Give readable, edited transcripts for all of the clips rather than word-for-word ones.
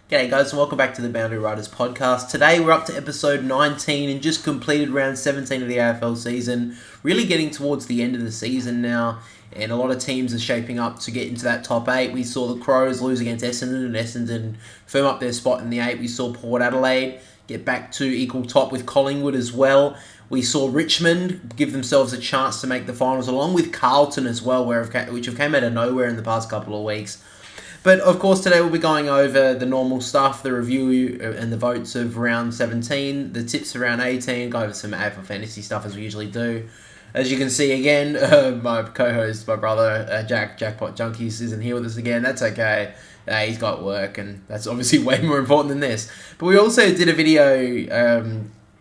G'day guys and welcome back to the Boundary Riders Podcast. Today we're up to episode 19 and just completed round 17 of the AFL season. Really getting towards the end of the season now, and a lot of teams are shaping up to get into that top 8. We saw the Crows lose against Essendon and Essendon firm up their spot in the 8. We saw Port Adelaide get back to equal top with Collingwood as well. We saw Richmond give themselves a chance to make the finals along with Carlton as well, which have came out of nowhere in the past couple of weeks. But, of course, today we'll be going over the normal stuff, the review and the votes of round 17, the tips for round 18, go over some AFL Fantasy stuff as we usually do. As you can see again, my co-host, my brother, Jackpot Junkies, isn't here with us again. That's okay. He's got work, and that's obviously way more important than this. But we also did a video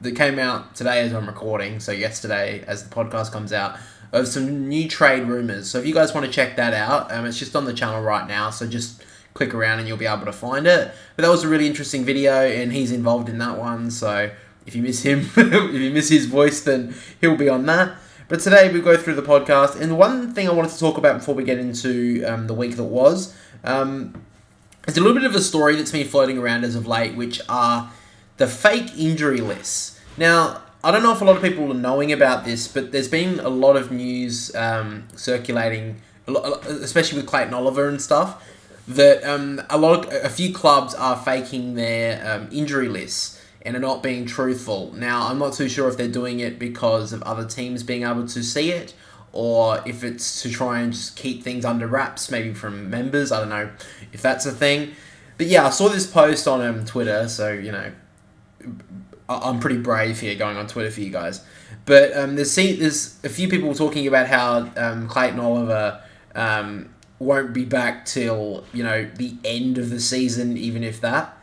that came out today as I'm recording, so yesterday as the podcast comes out, of some new trade rumours. So if you guys want to check that out, it's just on the channel right now, so just click around and you'll be able to find it. But that was a really interesting video, and he's involved in that one, so if you miss him, if you miss his voice, then he'll be on that. But today we go through the podcast, and the one thing I wanted to talk about before we get into the week that was, it's a little bit of a story that's been floating around as of late, which are the fake injury lists. Now, I don't know if a lot of people are knowing about this, but there's been a lot of news circulating, especially with Clayton Oliver and stuff, that a few clubs are faking their injury lists and are not being truthful. Now, I'm not too sure if they're doing it because of other teams being able to see it, or if it's to try and just keep things under wraps, maybe from members. I don't know if that's a thing. But yeah, I saw this post on Twitter, so, you know, I'm pretty brave here going on Twitter for you guys. But there's a few people talking about how Clayton Oliver won't be back till, you know, the end of the season, even if that.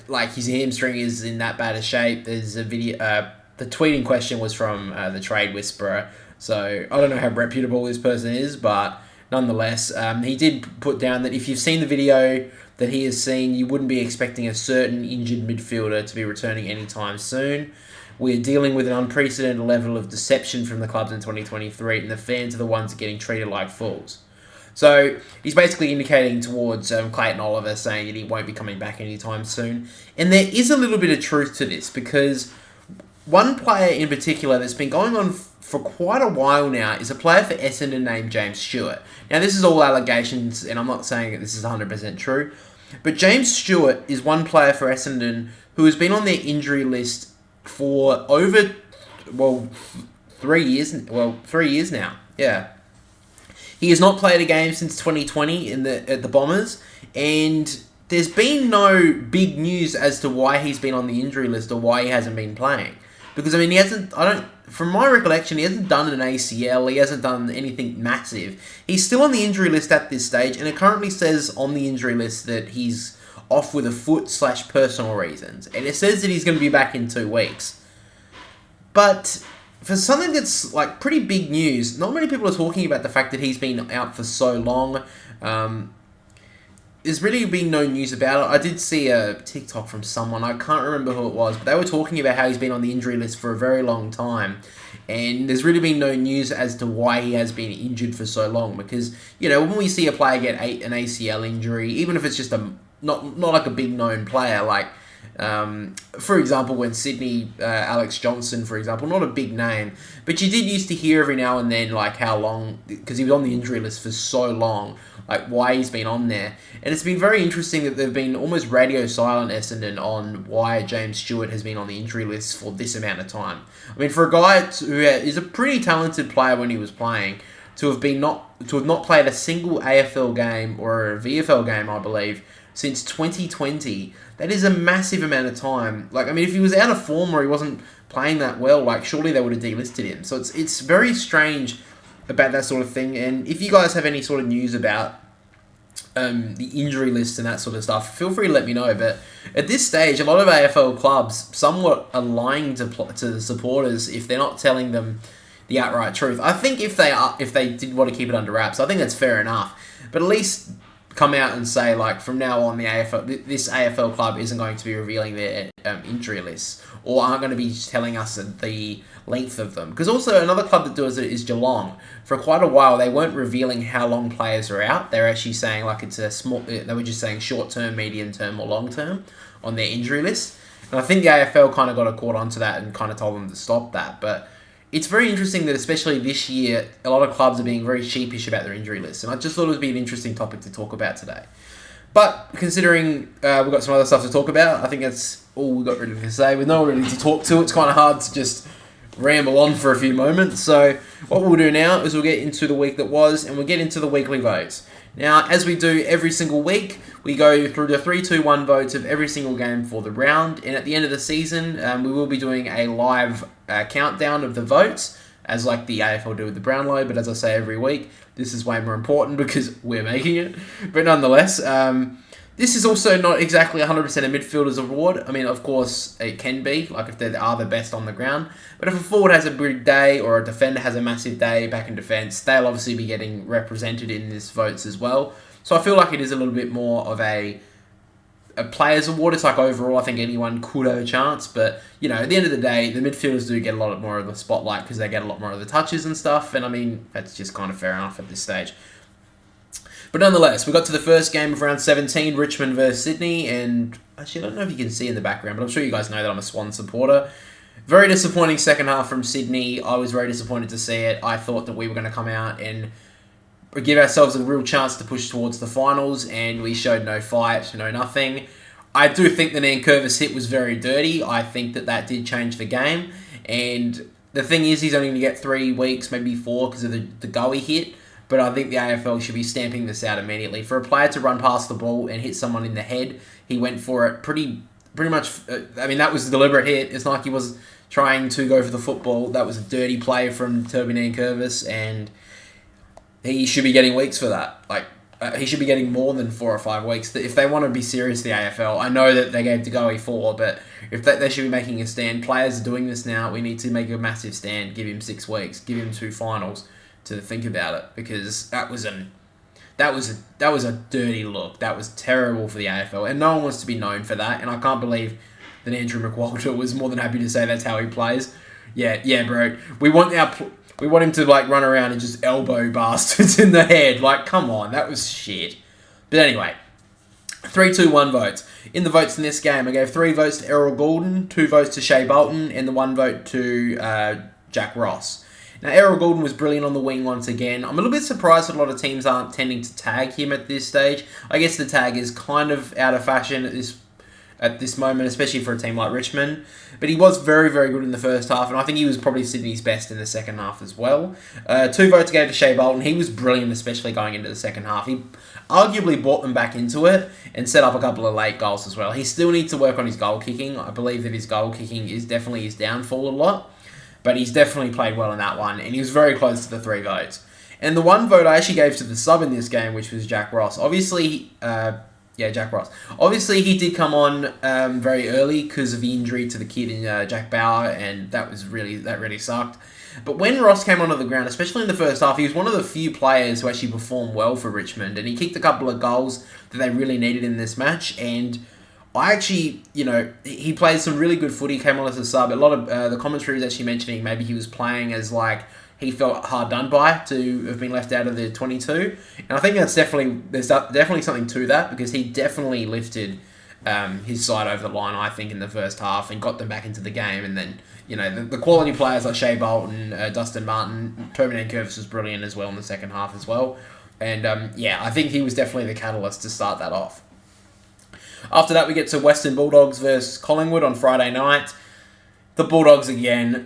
Like, his hamstring is in that bad a shape. There's a video... the tweet in question was from the Trade Whisperer. So, I don't know how reputable this person is, but nonetheless, he did put down that if you've seen the video that he has seen, you wouldn't be expecting a certain injured midfielder to be returning anytime soon. We're dealing with an unprecedented level of deception from the clubs in 2023, and the fans are the ones getting treated like fools. So he's basically indicating towards Clayton Oliver, saying that he won't be coming back anytime soon. And there is a little bit of truth to this, because one player in particular that's been going on for quite a while now is a player for Essendon named James Stewart. Now, this is all allegations, and I'm not saying that this is 100% true, but James Stewart is one player for Essendon who has been on their injury list for over, 3 years. 3 years now. Yeah. He has not played a game since 2020 at the Bombers, and there's been no big news as to why he's been on the injury list or why he hasn't been playing. Because, I mean, from my recollection, he hasn't done an ACL, he hasn't done anything massive. He's still on the injury list at this stage, and it currently says on the injury list that he's off with a foot/personal reasons. And it says that he's going to be back in 2 weeks. But for something that's, like, pretty big news, not many people are talking about the fact that he's been out for so long. There's really been no news about it. I did see a TikTok from someone, I can't remember who it was, but they were talking about how he's been on the injury list for a very long time. And there's really been no news as to why he has been injured for so long. Because, you know, when we see a player get an ACL injury, even if it's just not like a big known player, like, for example, when Sydney, Alex Johnson, for example, not a big name, but you did used to hear every now and then, like, how long, because he was on the injury list for so long, like, why he's been on there. And it's been very interesting that they've been almost radio silent, Essendon, on why James Stewart has been on the injury list for this amount of time. I mean, for a guy who is a pretty talented player when he was playing, to have not played a single AFL game or a VFL game, I believe, since 2020, that is a massive amount of time. Like, I mean, if he was out of form or he wasn't playing that well, like, surely they would have delisted him. So it's very strange about that sort of thing. And if you guys have any sort of news about the injury list and that sort of stuff, feel free to let me know. But at this stage, a lot of AFL clubs somewhat are lying to the supporters if they're not telling them the outright truth. I think if they did want to keep it under wraps, I think that's fair enough. But at least come out and say, like, from now on, this AFL club isn't going to be revealing their injury lists, or aren't going to be telling us the length of them. Because also another club that does it is Geelong. For quite a while, they weren't revealing how long players are out. They're actually saying, like, it's a small. They were just saying short term, medium term, or long term on their injury list. And I think the AFL kind of got a caught onto that and kind of told them to stop that. But it's very interesting that, especially this year, a lot of clubs are being very sheepish about their injury lists. And I just thought it would be an interesting topic to talk about today. But considering we've got some other stuff to talk about, I think that's all we've got really to say. With no one really to talk to, it's kind of hard to just ramble on for a few moments. So what we'll do now is we'll get into the week that was, and we'll get into the weekly votes. Now, as we do every single week, we go through the 3-2-1 votes of every single game for the round. And at the end of the season, we will be doing a live countdown of the votes, as like the AFL do with the Brownlow. But as I say every week, this is way more important because we're making it. But nonetheless, this is also not exactly 100% a midfielder's award. I mean, of course, it can be, like if they are the best on the ground. But if a forward has a big day or a defender has a massive day back in defence, they'll obviously be getting represented in this votes as well. So I feel like it is a little bit more of a player's award. It's like overall, I think anyone could have a chance. But, you know, at the end of the day, the midfielders do get a lot more of the spotlight because they get a lot more of the touches and stuff. And I mean, that's just kind of fair enough at this stage. But nonetheless, we got to the first game of round 17, Richmond versus Sydney, and actually I don't know if you can see in the background, but I'm sure you guys know that I'm a Swan supporter. Very disappointing second half from Sydney. I was very disappointed to see it. I thought that we were going to come out and give ourselves a real chance to push towards the finals, and we showed no fight, no nothing. I do think the Nankervis hit was very dirty. I think that did change the game, and the thing is, he's only going to get 3 weeks, maybe 4, because of the goey hit. But I think the AFL should be stamping this out immediately. For a player to run past the ball and hit someone in the head, he went for it pretty much. I mean, that was a deliberate hit. It's not like he was trying to go for the football. That was a dirty play from Toby Nankervis, and he should be getting weeks for that. Like, he should be getting more than 4 or 5 weeks. If they want to be serious, the AFL, I know that they gave Degoe 4, but if they should be making a stand. Players are doing this now. We need to make a massive stand. Give him 6 weeks. Give him 2 finals to think about it, because that was a dirty look. That was terrible for the AFL, and no one wants to be known for that. And I can't believe that Andrew McWalter was more than happy to say that's how he plays. Yeah, bro. We want him to like run around and just elbow bastards in the head. Like, come on, that was shit. But anyway, 3-2-1 votes. In the votes in this game, I gave 3 votes to Errol Goulden, 2 votes to Shea Bolton, and the 1 vote to Jack Ross. Now, Errol Goulden was brilliant on the wing once again. I'm a little bit surprised that a lot of teams aren't tending to tag him at this stage. I guess the tag is kind of out of fashion at this moment, especially for a team like Richmond. But he was very, very good in the first half, and I think he was probably Sydney's best in the second half as well. 2 votes gave to Shea Bolton. He was brilliant, especially going into the second half. He arguably brought them back into it and set up a couple of late goals as well. He still needs to work on his goal kicking. I believe that his goal kicking is definitely his downfall a lot. But he's definitely played well in that one, and he was very close to the 3 votes. And the 1 vote I actually gave to the sub in this game, which was Jack Ross. Obviously, Jack Ross. Obviously, he did come on very early because of the injury to the kid in Jack Bauer, and that really sucked. But when Ross came onto the ground, especially in the first half, he was one of the few players who actually performed well for Richmond, and he kicked a couple of goals that they really needed in this match, and I actually, he played some really good footy, came on as a sub. A lot of the commentary was actually mentioning maybe he was playing as like he felt hard done by to have been left out of the 22. And I think there's definitely something to that, because he definitely lifted his side over the line, I think, in the first half and got them back into the game. And then, the quality players like Shea Bolton, Dustin Martin, Toby Nankervis was brilliant as well in the second half as well. And I think he was definitely the catalyst to start that off. After that, we get to Western Bulldogs versus Collingwood on Friday night. The Bulldogs, again,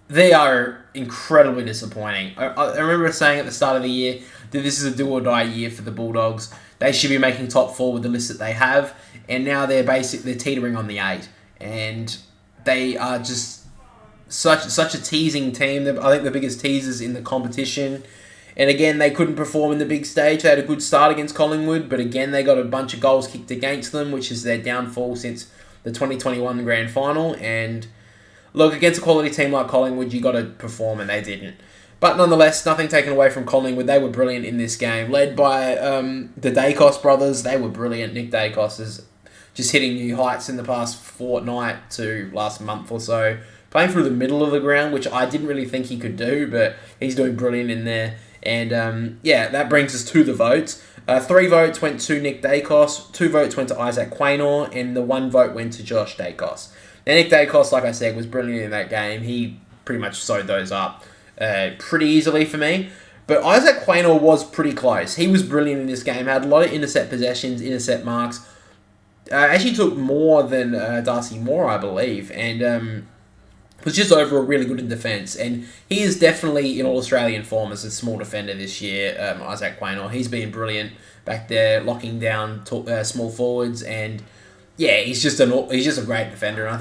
they are incredibly disappointing. I remember saying at the start of the year that this is a do-or-die year for the Bulldogs. They should be making top 4 with the list that they have, and now they're teetering on the 8. And they are just such a teasing team. I think the biggest teasers in the competition. And again, they couldn't perform in the big stage. They had a good start against Collingwood, but again, they got a bunch of goals kicked against them, which is their downfall since the 2021 Grand Final. And look, against a quality team like Collingwood, you got to perform, and they didn't. But nonetheless, nothing taken away from Collingwood. They were brilliant in this game. Led by the Dacos brothers. They were brilliant. Nick Dacos is just hitting new heights in the past fortnight to last month or so. Playing through the middle of the ground, which I didn't really think he could do, but he's doing brilliant in there. And that brings us to the votes. 3 votes went to Nick Dacos, 2 votes went to Isaac Quaynor, and the 1 vote went to Josh Dacos. Now, Nick Dacos, like I said, was brilliant in that game. He pretty much sewed those up pretty easily for me. But Isaac Quaynor was pretty close. He was brilliant in this game, had a lot of intercept possessions, intercept marks. Actually took more than Darcy Moore, I believe, and was just overall really good in defence. And he is definitely in All-Australian form as a small defender this year, Isaac Quaynor. He's been brilliant back there, locking down small forwards, and he's just a great defender. And I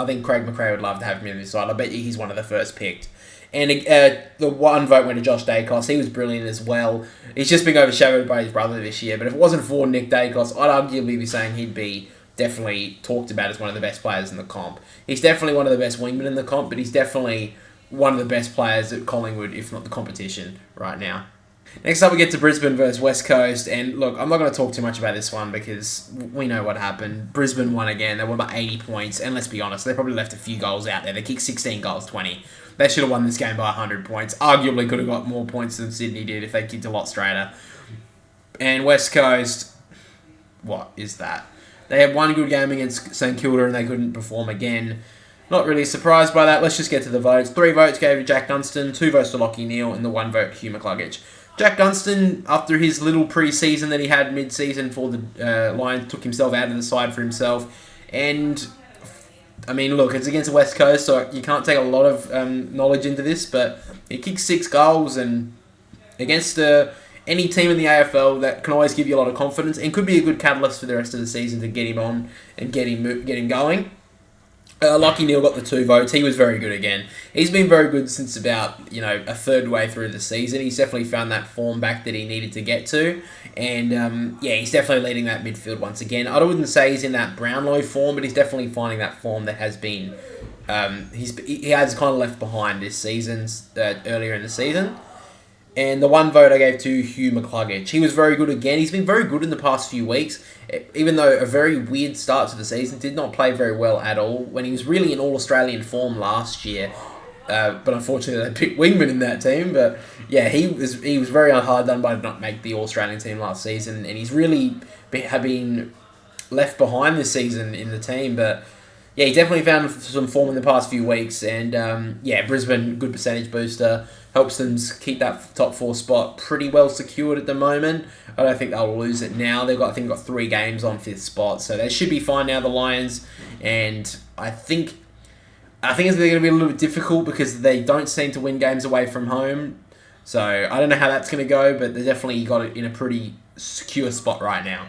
think Craig McRae would love to have him in this side. I bet you he's one of the first picked. And the 1 vote went to Josh Dacos. He was brilliant as well. He's just been overshadowed by his brother this year. But if it wasn't for Nick Dacos, I'd arguably be saying he'd be definitely talked about as one of the best players in the comp. He's definitely one of the best wingmen in the comp, but he's definitely one of the best players at Collingwood, if not the competition, right now. Next up, we get to Brisbane versus West Coast. And look, I'm not going to talk too much about this one because we know what happened. Brisbane won again. They won by 80 points. And let's be honest, they probably left a few goals out there. They kicked 16 goals, 20. They should have won this game by 100 points. Arguably could have got more points than Sydney did if they kicked a lot straighter. And West Coast, what is that? They had 1 good game against St Kilda and they couldn't perform again. Not really surprised by that. Let's just get to the votes. 3 votes gave to Jack Dunstan, 2 votes to Lachie Neale, and the 1 vote to Hugh McCluggage. Jack Dunstan, after his little pre-season that he had mid-season for the Lions, took himself out of the side for himself. And, I mean, look, it's against the West Coast, so you can't take a lot of knowledge into this, but he kicked 6 goals, and against any team in the AFL, that can always give you a lot of confidence and could be a good catalyst for the rest of the season to get him on and get him going. Lachie Neale got the 2 votes. He was very good again. He's been very good since about, a third way through the season. He's definitely found that form back that he needed to get to. And, he's definitely leading that midfield once again. I wouldn't say he's in that Brownlow form, but he's definitely finding that form that has been... he has kind of left behind this season, earlier in the season. And the 1 vote I gave to Hugh McCluggage. He was very good again. He's been very good in the past few weeks, even though a very weird start to the season. Did not play very well at all when he was really in All-Australian form last year. But unfortunately, they picked Wingman in that team. But he was very hard done by not make the All-Australian team last season. And he's really been left behind this season in the team. But he definitely found some form in the past few weeks. And Brisbane, good percentage booster. Helps them keep that top 4 spot pretty well secured at the moment. I don't think they'll lose it now. They've got 3 games on 5th spot, so they should be fine now, the Lions. And I think it's going to be a little bit difficult because they don't seem to win games away from home. So I don't know how that's going to go, but they definitely got it in a pretty secure spot right now.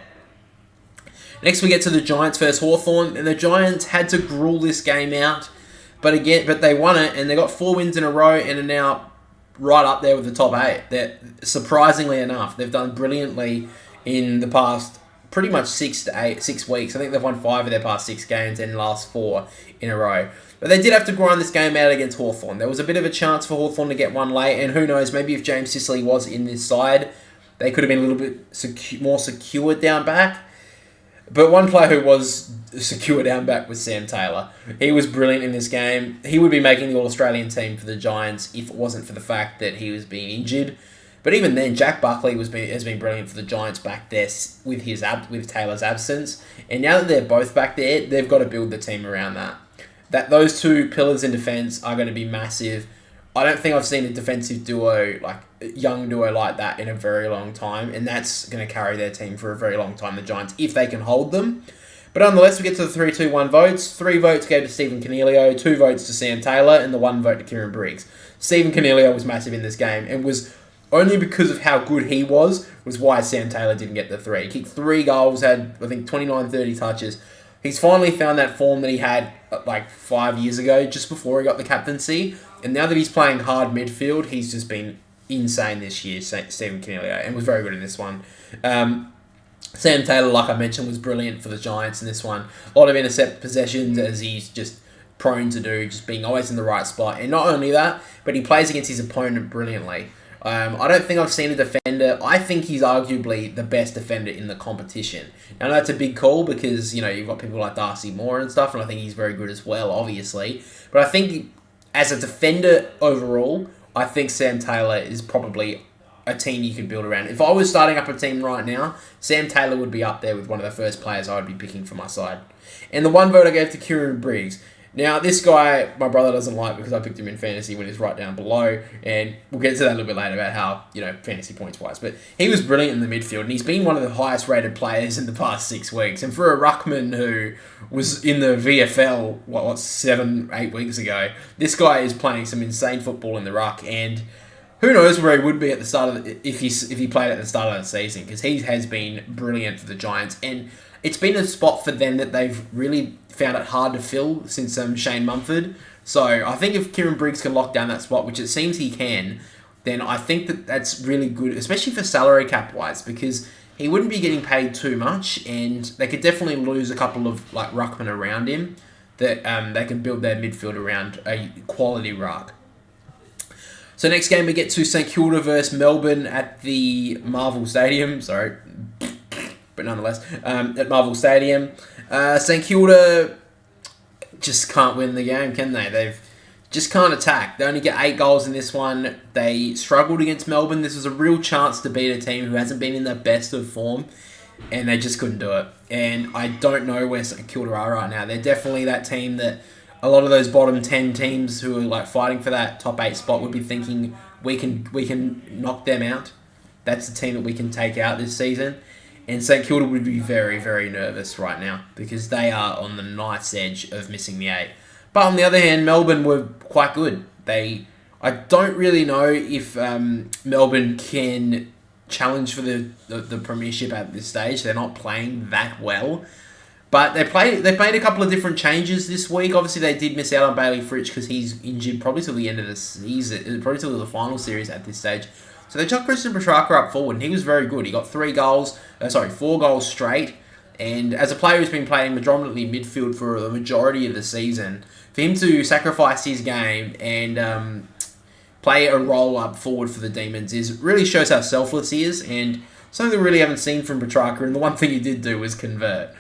Next, we get to the Giants versus Hawthorn, and the Giants had to gruel this game out, but they won it, and they got 4 wins in a row, and are now right up there with the top 8. That, surprisingly enough, they've done brilliantly in the past pretty much 6 weeks. I think they've won 5 of their past 6 games and last 4 in a row. But they did have to grind this game out against Hawthorn. There was a bit of a chance for Hawthorn to get one late, and who knows, maybe if James Sicily was in this side, they could have been a little bit more secure down back. But one player who was secure down back was Sam Taylor. He was brilliant in this game. He would be making the All-Australian team for the Giants if it wasn't for the fact that he was being injured. But even then, Jack Buckley has been brilliant for the Giants back there with Taylor's absence. And now that they're both back there, they've got to build the team around that. Those 2 pillars in defence are going to be massive. I don't think I've seen a defensive duo, young duo like that in a very long time, and that's going to carry their team for a very long time, the Giants, if they can hold them. But nonetheless, we get to the 3-2-1 votes. 3 votes go to Stephen Coniglio, 2 votes to Sam Taylor, and the 1 vote to Kieran Briggs. Stephen Coniglio was massive in this game, and was only because of how good he was why Sam Taylor didn't get the 3. He kicked 3 goals, had, 29-30 touches. He's finally found that form that he had 5 years ago, just before he got the captaincy. And now that he's playing hard midfield, he's just been insane this year, Stephen Coniglio, and was very good in this one. Sam Taylor, like I mentioned, was brilliant for the Giants in this one. A lot of intercept possessions as he's just prone to do, just being always in the right spot. And not only that, but he plays against his opponent brilliantly. I don't think I've seen a defender. I think he's arguably the best defender in the competition. Now, that's a big call because, you've got people like Darcy Moore and stuff, and I think he's very good as well, obviously. But I think as a defender overall, I think Sam Taylor is probably a team you can build around. If I was starting up a team right now, Sam Taylor would be up there with one of the first players I would be picking for my side. And the one vote I gave to Kieran Briggs. Now, this guy, my brother doesn't like because I picked him in fantasy when he's right down below, and we'll get to that a little bit later about how, fantasy points-wise. But he was brilliant in the midfield, and he's been one of the highest-rated players in the past 6 weeks. And for a ruckman who was in the VFL, 7, 8 weeks ago, this guy is playing some insane football in the ruck, and who knows where he would be at the start of if he played at the start of the season, because he has been brilliant for the Giants, and it's been a spot for them that they've really found it hard to fill since Shane Mumford. So I think if Kieran Briggs can lock down that spot, which it seems he can, then I think that's really good, especially for salary cap wise, because he wouldn't be getting paid too much, and they could definitely lose a couple of ruckmen around him that they can build their midfield around a quality ruck. So next game we get to St Kilda versus Melbourne at the Marvel Stadium. Sorry. But nonetheless, at Marvel Stadium. St Kilda just can't win the game, can they? They've just can't attack. They only get 8 goals in this one. They struggled against Melbourne. This was a real chance to beat a team who hasn't been in the best of form, and they just couldn't do it. And I don't know where St Kilda are right now. They're definitely that team that a lot of those bottom 10 teams who are fighting for that top 8 spot would be thinking we can knock them out. That's the team that we can take out this season. And St Kilda would be very, very nervous right now because they are on the knife's edge of missing the 8. But on the other hand, Melbourne were quite good. I don't really know if Melbourne can challenge for the premiership at this stage. They're not playing that well. But they made a couple of different changes this week. Obviously, they did miss out on Bailey Fritsch because he's injured probably till the end of the season, probably till the final series at this stage. So they chucked Christian Petrarca up forward, and he was very good. He got 4 goals straight. And as a player who's been playing predominantly midfield for the majority of the season, for him to sacrifice his game and play a role up forward for the Demons really shows how selfless he is, and something we really haven't seen from Petrarca, and the one thing he did do was convert.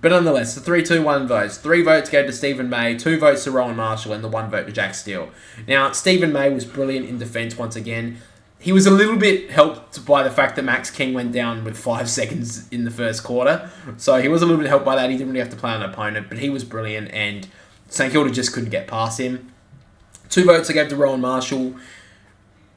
But nonetheless, the 3-2-1 votes. 3 votes go to Stephen May, 2 votes to Rowan Marshall, and the 1 vote to Jack Steele. Now, Stephen May was brilliant in defence once again. He was a little bit helped by the fact that Max King went down with 5 seconds in the first quarter. So he was a little bit helped by that. He didn't really have to play on an opponent, but he was brilliant, and St Kilda just couldn't get past him. 2 votes I gave to Rowan Marshall.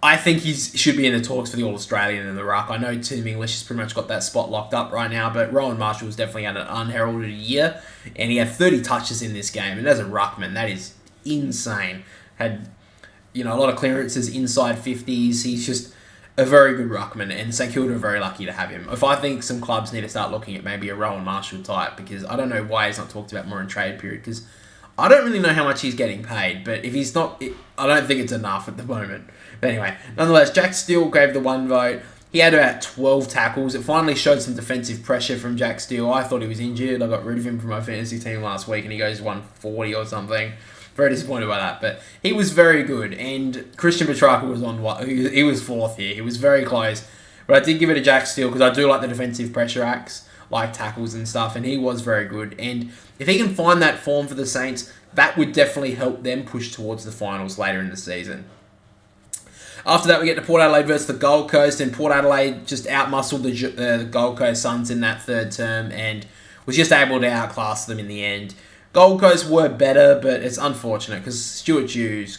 I think he should be in the talks for the All-Australian in the ruck. I know Tim English has pretty much got that spot locked up right now, but Rowan Marshall was definitely had an unheralded year, and he had 30 touches in this game, and as a ruckman, that is insane. Had a lot of clearances inside 50s. He's just a very good ruckman, and St Kilda are very lucky to have him. If I think some clubs need to start looking at maybe a Rowan Marshall type, because I don't know why he's not talked about more in trade period, because I don't really know how much he's getting paid, but if he's not, I don't think it's enough at the moment. But anyway, nonetheless, Jack Steele gave the 1 vote. He had about 12 tackles. It finally showed some defensive pressure from Jack Steele. I thought he was injured. I got rid of him from my fantasy team last week, and he goes 140 or something. Very disappointed by that, but he was very good, and Christian Petrarca was on what he was 4th here. He was very close, but I did give it to Jack Steele because I do like the defensive pressure acts, like tackles and stuff, and he was very good. And if he can find that form for the Saints, that would definitely help them push towards the finals later in the season. After that, we get to Port Adelaide versus the Gold Coast, and Port Adelaide just outmuscled the Gold Coast Suns in that 3rd term and was just able to outclass them in the end. Gold Coast were better, but it's unfortunate because Stuart Hughes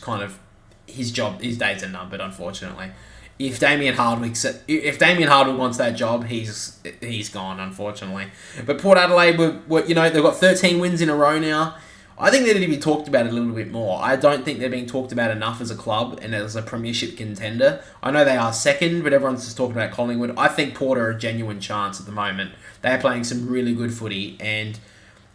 his days are numbered, unfortunately. If Damien Hardwick wants that job, he's gone, unfortunately. But Port Adelaide they've got 13 wins in a row now. I think they need to be talked about a little bit more. I don't think they're being talked about enough as a club and as a premiership contender. I know they are 2nd, but everyone's just talking about Collingwood. I think Port are a genuine chance at the moment. They are playing some really good footy, and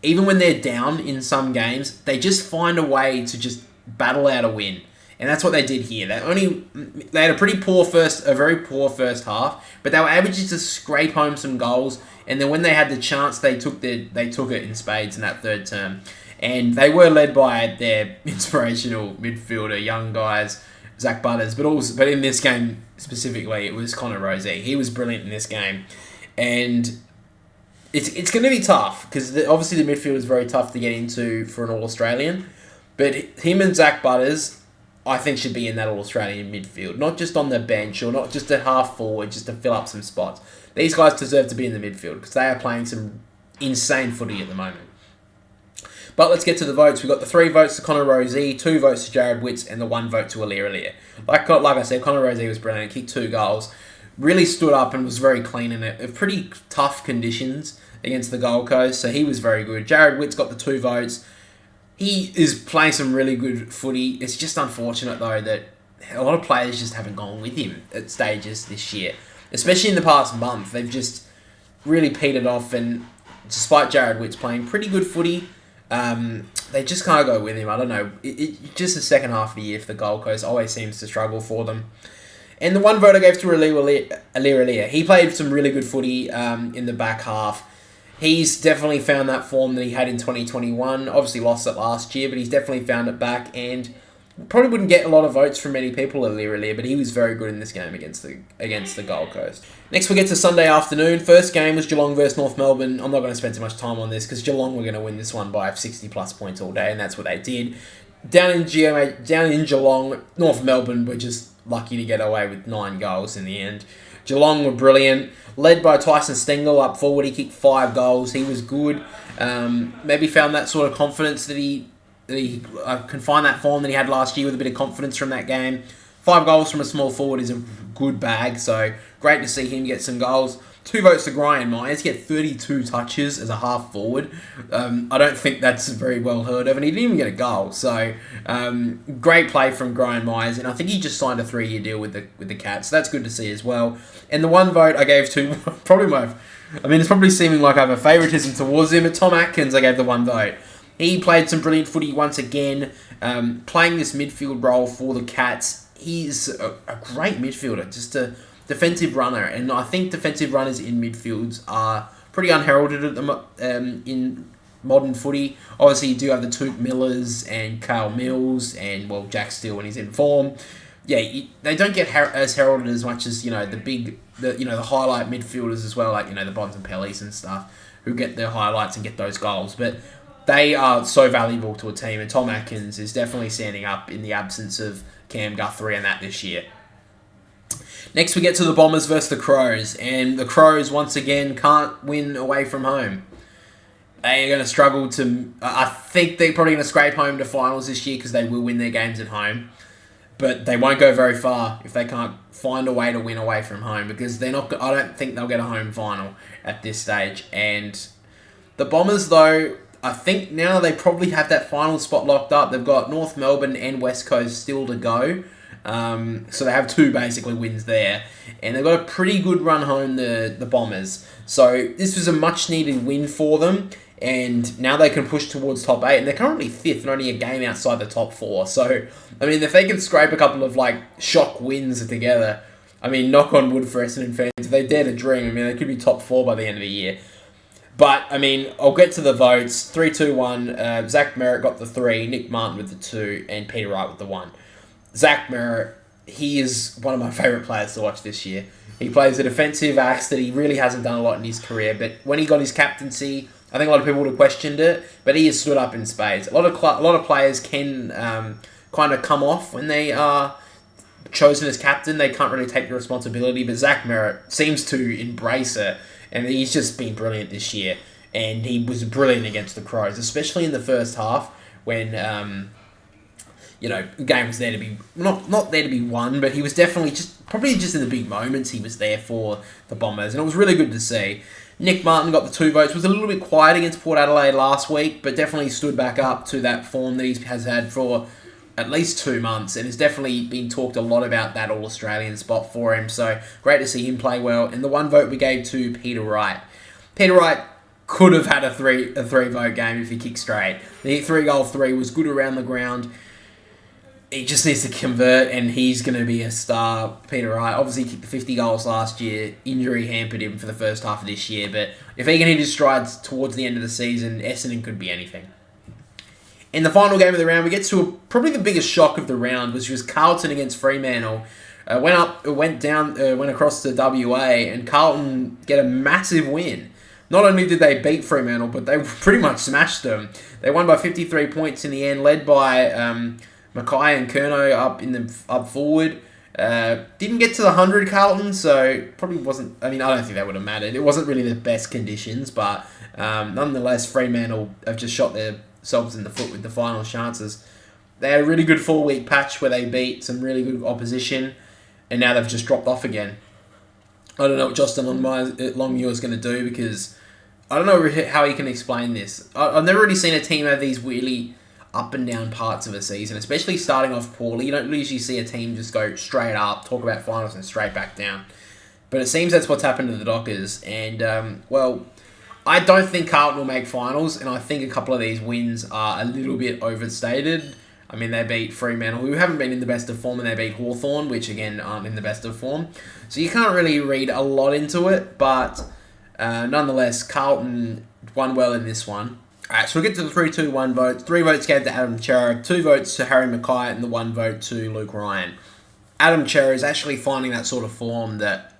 even when they're down in some games, they just find a way to just battle out a win. And that's what they did here. They had a very poor first half, but they were able to just scrape home some goals. And then when they had the chance, they took it in spades in that 3rd term. And they were led by their inspirational midfielder, young guys, Zach Butters. But in this game specifically, it was Connor Rozee. He was brilliant in this game. And it's going to be tough, because obviously the midfield is very tough to get into for an All-Australian. But him and Zach Butters, I think, should be in that All-Australian midfield. Not just on the bench, or not just a half forward, just to fill up some spots. These guys deserve to be in the midfield, because they are playing some insane footy at the moment. But let's get to the votes. We got the 3 votes to Connor Rozee, 2 votes to Jared Witts, and the 1 vote to Aliir. Like I said, Connor Rozee was brilliant. Kicked 2 goals. Really stood up and was very clean in it. Pretty tough conditions against the Gold Coast, so he was very good. Jared Witts got the 2 votes. He is playing some really good footy. It's just unfortunate, though, that a lot of players just haven't gone with him at stages this year. Especially in the past month. They've just really petered off, and despite Jared Witts playing pretty good footy, they just can't go with him. I don't know. Just the second half of the year for the Gold Coast always seems to struggle for them. And the 1 vote I gave to Aliir. He played some really good footy in the back half. He's definitely found that form that he had in 2021. Obviously lost it last year, but he's definitely found it back, and probably wouldn't get a lot of votes from many people, Aliir, but he was very good in this game against the Gold Coast. Next, we get to Sunday afternoon. First game was Geelong versus North Melbourne. I'm not going to spend too much time on this, because Geelong were going to win this one by 60-plus points all day, and that's what they did. Down in Geelong, North Melbourne were just lucky to get away with 9 goals in the end. Geelong were brilliant, led by Tyson Stengel up forward. He kicked 5 goals. He was good. Maybe found that sort of confidence that he can find that form that he had last year with a bit of confidence from that game. 5 goals from a small forward is a good bag, so great to see him get some goals. 2 votes to Brian Myers, get 32 touches as a half forward. I don't think that's very well heard of, and he didn't even get a goal. So great play from Brian Myers, and I think he just signed a 3-year deal with the Cats. So that's good to see as well. And the 1 vote I gave to it's probably seeming like I have a favouritism towards him, but Tom Atkins I gave the 1 vote. He played some brilliant footy once again, playing this midfield role for the Cats. He's a great midfielder, just a defensive runner, and I think defensive runners in midfields are pretty unheralded in modern footy. Obviously, you do have the Toot Millers and Kyle Mills, and Jack Steele when he's in form. Yeah, they don't get as heralded as much as the highlight midfielders as well, like the Bonds and Pellies and stuff, who get their highlights and get those goals. But they are so valuable to a team, and Tom Atkins is definitely standing up in the absence of Cam Guthrie and that this year. Next, we get to the Bombers versus the Crows, and the Crows, once again, can't win away from home. They are going to struggle to... I think they're probably going to scrape home to finals this year, because they will win their games at home. But they won't go very far if they can't find a way to win away from home, because I don't think they'll get a home final at this stage. And the Bombers, though, I think now they probably have that final spot locked up. They've got North Melbourne and West Coast still to go. So they have 2 basically wins there. And they've got a pretty good run home, the Bombers. So this was a much needed win for them. And now they can push towards top 8. And they're currently 5th and only a game outside the top 4. So, if they can scrape a couple of shock wins together, knock on wood for Essendon fans. If they dare to dream, they could be top 4 by the end of the year. But, I'll get to the votes. 3-2-1. Zach Merritt got the 3, Nick Martin with the 2, and Peter Wright with the 1. Zach Merritt, he is one of my favourite players to watch this year. He plays a defensive axe that he really hasn't done a lot in his career, but when he got his captaincy, I think a lot of people would have questioned it, but he has stood up in spades. A lot of players can kind of come off when they are chosen as captain. They can't really take the responsibility, but Zach Merritt seems to embrace it, and he's just been brilliant this year. And he was brilliant against the Crows, especially in the first half when... the game was there to be not there to be won, but he was definitely probably just in the big moments he was there for the Bombers, and it was really good to see. Nick Martin got the 2 votes, was a little bit quiet against Port Adelaide last week, but definitely stood back up to that form that he has had for at least 2 months, and has definitely been talked a lot about that All-Australian spot for him, so great to see him play well. And the 1 vote we gave to Peter Wright. Peter Wright could have had a 3-vote game if he kicked straight. The 3-goal 3 was good around the ground. He just needs to convert, and he's going to be a star. Peter Wright obviously kicked the 50 goals last year. Injury hampered him for the first half of this year, but if he can hit his strides towards the end of the season, Essendon could be anything. In the final game of the round, we get to probably the biggest shock of the round, which was Carlton against Fremantle. Went across to WA, and Carlton get a massive win. Not only did they beat Fremantle, but they pretty much smashed them. They won by 53 points in the end, led by Mackay and Curnow up forward. Didn't get to the 100 Carlton, so probably wasn't... I don't think that would have mattered. It wasn't really the best conditions, but nonetheless, Fremantle have just shot themselves in the foot with the final chances. They had a really good 4-week patch where they beat some really good opposition, and now they've just dropped off again. I don't know what Justin Longmuir is going to do, because I don't know how he can explain this. I've never really seen a team have these really up and down parts of a season, especially starting off poorly. You don't usually see a team just go straight up, talk about finals, and straight back down. But it seems that's what's happened to the Dockers. And, I don't think Carlton will make finals, and I think a couple of these wins are a little bit overstated. They beat Fremantle, who haven't been in the best of form, and they beat Hawthorn, which, again, aren't in the best of form. So you can't really read a lot into it, but nonetheless, Carlton won well in this one. Alright, so we'll get to the 3-2-1 votes. 3 votes came to Adam Chera, 2 votes to Harry Mackay, and the 1 vote to Luke Ryan. Adam Chera is actually finding that sort of form that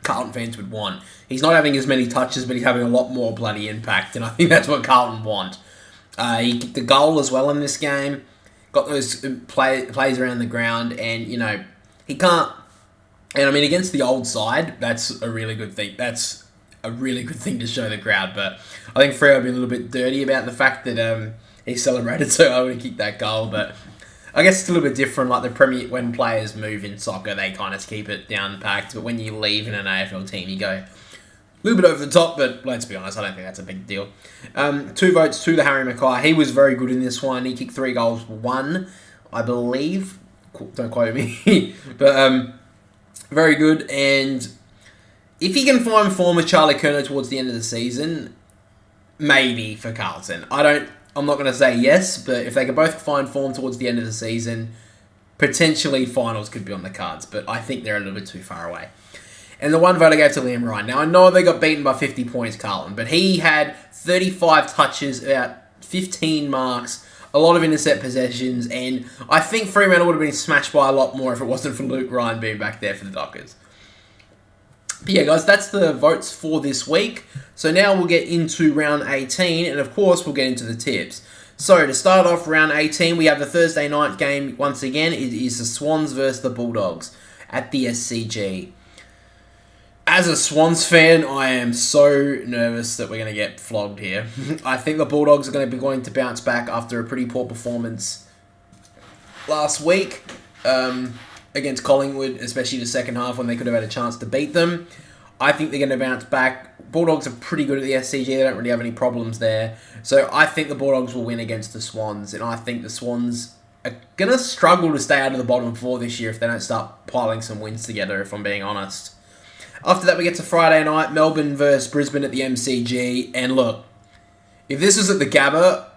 Carlton fans would want. He's not having as many touches, but he's having a lot more bloody impact, and I think that's what Carlton want. He kicked the goal as well in this game. Got those plays around the ground, and, he can't... And, against the old side, that's a really good thing. That's a really good thing to show the crowd, but I think Freo will be a little bit dirty about the fact that he celebrated so hard when he kicked that goal, but I guess it's a little bit different. Like the Premier, when players move in soccer, they kind of keep it down packed, but when you leave in an AFL team, you go a little bit over the top, but let's be honest, I don't think that's a big deal. 2 votes to the Harry Mackay. He was very good in this one. He kicked 3 goals, 1, I believe. Don't quote me. But very good. And if he can find form with Charlie Curnow towards the end of the season, maybe for Carlton. I'm not going to say yes, but if they can both find form towards the end of the season, potentially finals could be on the cards, but I think they're a little bit too far away. And the 1 vote I gave to Liam Ryan. Now, I know they got beaten by 50 points, Carlton, but he had 35 touches, about 15 marks, a lot of intercept possessions, and I think Fremantle would have been smashed by a lot more if it wasn't for Luke Ryan being back there for the Dockers. But yeah, guys, that's the votes for this week. So now we'll get into round 18, and of course, we'll get into the tips. So to start off round 18, we have the Thursday night game once again. It is the Swans versus the Bulldogs at the SCG. As a Swans fan, I am so nervous that we're going to get flogged here. I think the Bulldogs are going to bounce back after a pretty poor performance last week against Collingwood, especially the second half when they could have had a chance to beat them. I think they're going to bounce back. Bulldogs are pretty good at the SCG. They don't really have any problems there. So I think the Bulldogs will win against the Swans, and I think the Swans are going to struggle to stay out of the bottom 4 this year if they don't start piling some wins together, if I'm being honest. After that, we get to Friday night, Melbourne versus Brisbane at the MCG. And look, if this was at the Gabba,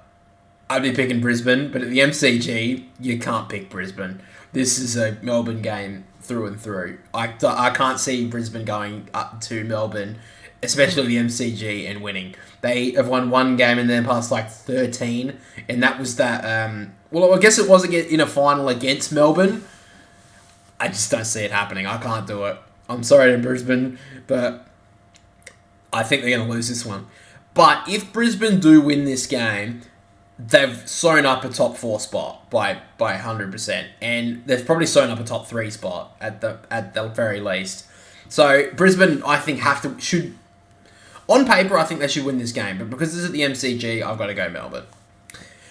I'd be picking Brisbane. But at the MCG, you can't pick Brisbane. This is a Melbourne game through and through. I can't see Brisbane going up to Melbourne, especially the MCG, and winning. They have won 1 game in their past 13. And that was that... I guess it wasn't in a final against Melbourne. I just don't see it happening. I can't do it. I'm sorry to Brisbane, but I think they're going to lose this one. But if Brisbane do win this game, they've sewn up a top 4 spot by 100%, and they've probably sewn up a top 3 spot at the very least. So Brisbane, I think, should on paper, I think they should win this game, but because this is at the MCG, I've got to go Melbourne.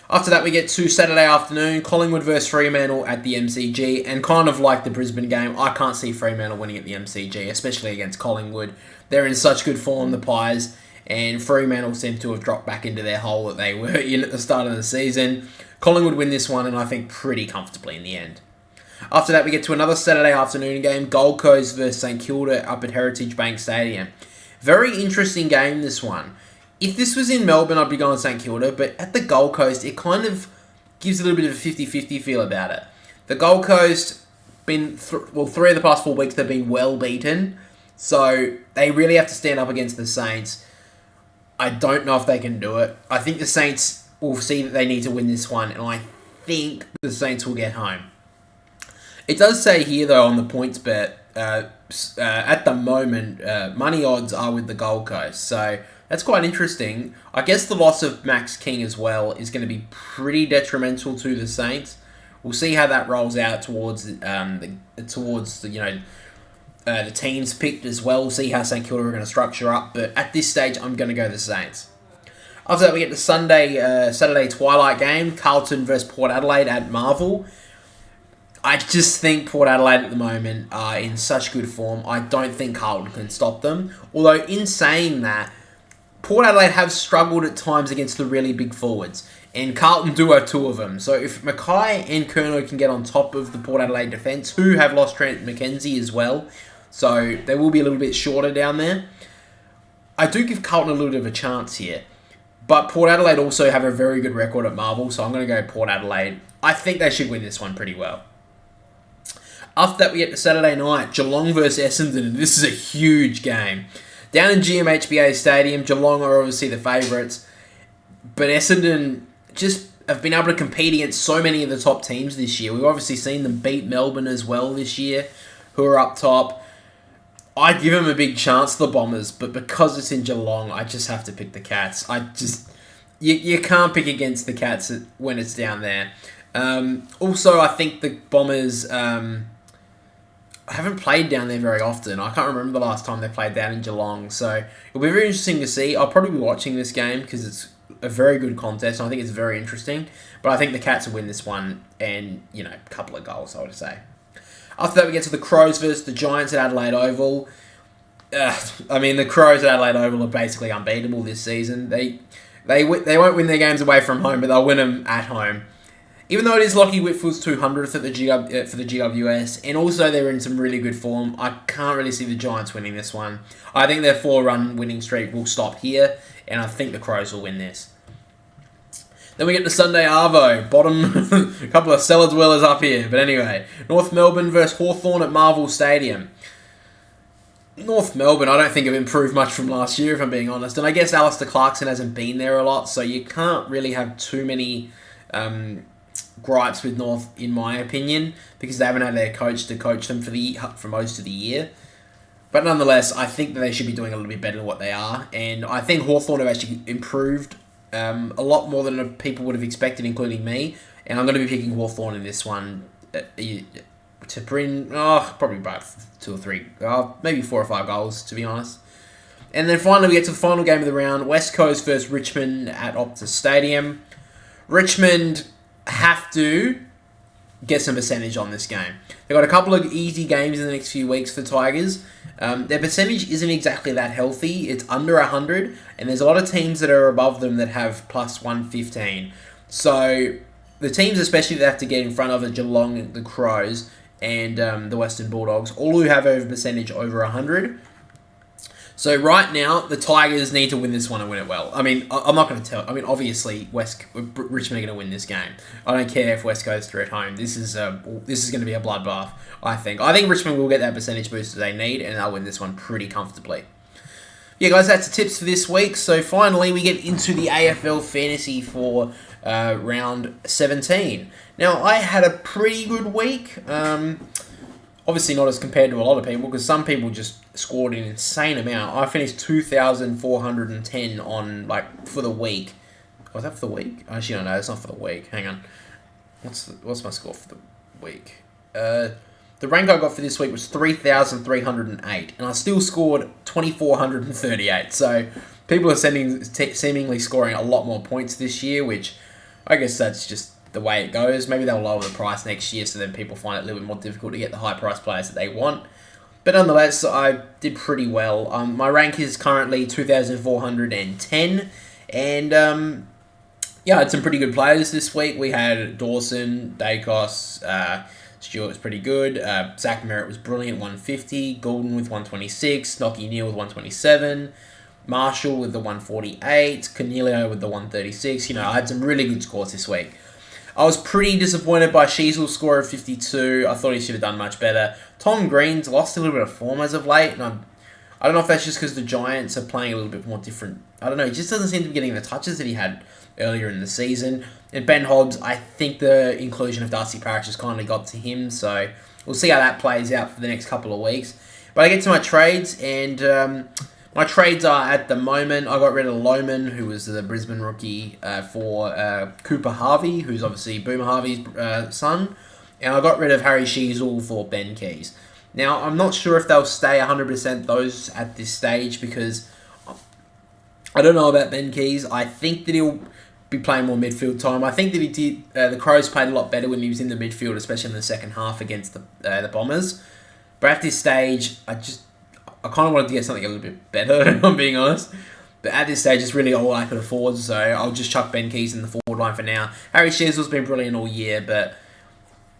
After that, we get to Saturday afternoon, Collingwood versus Fremantle at the MCG, and kind of like the Brisbane game, I can't see Fremantle winning at the MCG, especially against Collingwood. They're in such good form, the Pies, and Fremantle seem to have dropped back into their hole that they were in at the start of the season. Collingwood win this one, and I think pretty comfortably in the end. After that, we get to another Saturday afternoon game, Gold Coast versus St Kilda up at Heritage Bank Stadium. Very interesting game, this one. If this was in Melbourne, I'd be going St Kilda, but at the Gold Coast, it kind of gives a little bit of a 50-50 feel about it. The Gold Coast, 3 of the past 4 weeks, they've been well beaten, so they really have to stand up against the Saints. I don't know if they can do it. I think the Saints, will see that they need to win this one, and I think the Saints will get home. It does say here, though, on the points bet, at the moment, money odds are with the Gold Coast, so that's quite interesting. I guess the loss of Max King as well is going to be pretty detrimental to the Saints. We'll see how that rolls out towards the teams picked as well. We'll see how St Kilda are going to structure up, but at this stage, I'm going to go the Saints. After that, we get the Saturday twilight game, Carlton versus Port Adelaide at Marvel. I just think Port Adelaide at the moment are in such good form. I don't think Carlton can stop them. Although, in saying that, Port Adelaide have struggled at times against the really big forwards, and Carlton do have two of them. So if Mackay and Curnow can get on top of the Port Adelaide defence, who have lost Trent McKenzie as well, so they will be a little bit shorter down there, I do give Carlton a little bit of a chance here. But Port Adelaide also have a very good record at Marvel, so I'm going to go Port Adelaide. I think they should win this one pretty well. After that, we get to Saturday night, Geelong versus Essendon, and this is a huge game. Down in GMHBA Stadium, Geelong are obviously the favourites, but Essendon just have been able to compete against so many of the top teams this year. We've obviously seen them beat Melbourne as well this year, who are up top. I'd give them a big chance, the Bombers, but because it's in Geelong, I just have to pick the Cats. You can't pick against the Cats when it's down there. Also, I think the Bombers haven't played down there very often. I can't remember the last time they played down in Geelong, so it'll be very interesting to see. I'll probably be watching this game because it's a very good contest, and I think it's very interesting. But I think the Cats will win this one, and, a couple of goals, I would say. After that, we get to the Crows versus the Giants at Adelaide Oval. The Crows at Adelaide Oval are basically unbeatable this season. They won't win their games away from home, but they'll win them at home. Even though it is Lockie Whitfield's 200th for the GWS, and also they're in some really good form, I can't really see the Giants winning this one. I think their 4-run winning streak will stop here, and I think the Crows will win this. Then we get to Sunday Arvo, bottom, a couple of cellar dwellers up here. But anyway, North Melbourne versus Hawthorn at Marvel Stadium. North Melbourne, I don't think have improved much from last year, if I'm being honest. And I guess Alistair Clarkson hasn't been there a lot, so you can't really have too many gripes with North, in my opinion, because they haven't had their coach to coach them for most of the year. But nonetheless, I think that they should be doing a little bit better than what they are. And I think Hawthorn have actually improved a lot more than people would have expected, including me. And I'm going to be picking Hawthorn in this one to bring, probably about 2 or 3, maybe 4 or 5 goals, to be honest. And then finally, we get to the final game of the round, West Coast versus Richmond at Optus Stadium. Richmond have to get some percentage on this game. They've got a couple of easy games in the next few weeks for Tigers. Their percentage isn't exactly that healthy. It's under 100, and there's a lot of teams that are above them that have plus 115. So the teams especially that have to get in front of are Geelong, the Crows, and the Western Bulldogs, all who have over percentage over 100. So right now, the Tigers need to win this one and win it well. I'm not going to tell. Obviously, Richmond are going to win this game. I don't care if West goes through at home. This is going to be a bloodbath, I think. I think Richmond will get that percentage boost that they need, and they'll win this one pretty comfortably. Yeah, guys, that's the tips for this week. So finally, we get into the AFL Fantasy for round 17. Now, I had a pretty good week. Obviously not as compared to a lot of people, because some people just scored an insane amount. I finished 2,410 on, for the week. Was that for the week? Actually, no, it's not for the week. Hang on. What's my score for the week? The rank I got for this week was 3,308, and I still scored 2,438. So people are seemingly scoring a lot more points this year, which I guess that's just the way it goes. Maybe they'll lower the price next year, so then people find it a little bit more difficult to get the high price players that they want. But nonetheless, I did pretty well. My rank is currently 2,410, and I had some pretty good players this week. We had Dawson, Dacos, Stewart was pretty good. Zach Merritt was brilliant, 150. Goulden with 126. Nocky Neal with 127. Marshall with the 148. Cornelio with the 136. I had some really good scores this week. I was pretty disappointed by Sheasel's score of 52. I thought he should have done much better. Tom Green's lost a little bit of form as of late, and I don't know if that's just because the Giants are playing a little bit more different. I don't know, he just doesn't seem to be getting the touches that he had earlier in the season. And Ben Hobbs, I think the inclusion of Darcy Parish has kindly got to him, so we'll see how that plays out for the next couple of weeks. But I get to my trades, and my trades are, at the moment, I got rid of Lohman, who was the Brisbane rookie, for Cooper Harvey, who's obviously Boomer Harvey's son. And I got rid of Harry Sheasel for Ben Keys. Now, I'm not sure if they'll stay 100% those at this stage, because I don't know about Ben Keys. I think that he'll be playing more midfield time. I think that he did. The Crows played a lot better when he was in the midfield, especially in the second half against the Bombers. But at this stage, I kind of wanted to get something a little bit better, if I'm being honest. But at this stage, it's really all I could afford, so I'll just chuck Ben Keys in the forward line for now. Harry Sheasel's been brilliant all year, but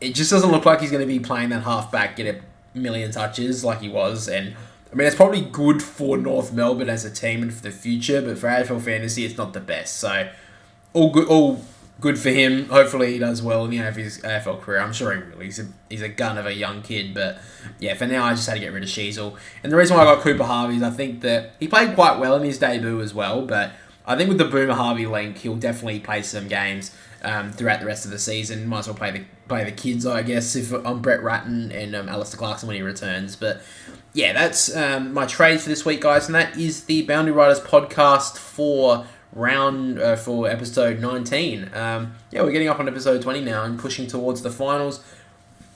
it just doesn't look like he's going to be playing that half-back, get a million touches like he was. And I mean, it's probably good for North Melbourne as a team and for the future, but for AFL Fantasy, it's not the best. So all good for him. Hopefully he does well in the end of his AFL career. I'm sure he will. He's a gun of a young kid. But yeah, for now I just had to get rid of Sheasel. And the reason why I got Cooper Harvey is I think that he played quite well in his debut as well. But I think with the Boomer Harvey link, he'll definitely play some games throughout the rest of the season. Might as well play the kids, I guess, if I'm Brett Ratton and Alistair Clarkson when he returns. But yeah, that's my trades for this week, guys. And that is the Boundary Riders podcast for for episode 19. We're getting up on episode 20 now and pushing towards the finals.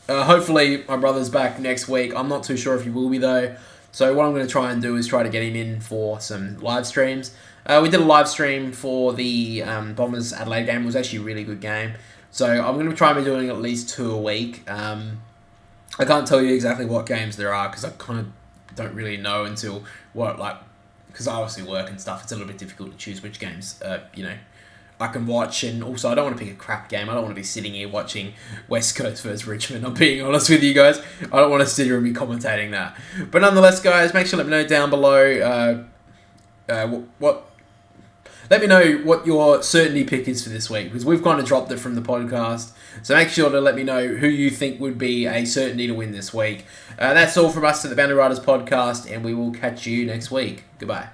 Hopefully my brother's back next week. I'm not too sure if he will be, though. So what I'm going to try and do is try to get him in for some live streams. We did a live stream for the Bombers Adelaide game. It was actually a really good game. So I'm going to try and be doing at least 2 a week. I can't tell you exactly what games there are because I kind of don't really know until because I obviously work and stuff. It's a little bit difficult to choose which games, I can watch. And also, I don't want to pick a crap game. I don't want to be sitting here watching West Coast versus Richmond. I'm being honest with you guys. I don't want to sit here and be commentating that. But nonetheless, guys, make sure to let me know down below let me know what your certainty pick is for this week, because we've kind of dropped it from the podcast. So make sure to let me know who you think would be a certainty to win this week. That's all from us at the Boundary Riders podcast, and we will catch you next week. Goodbye.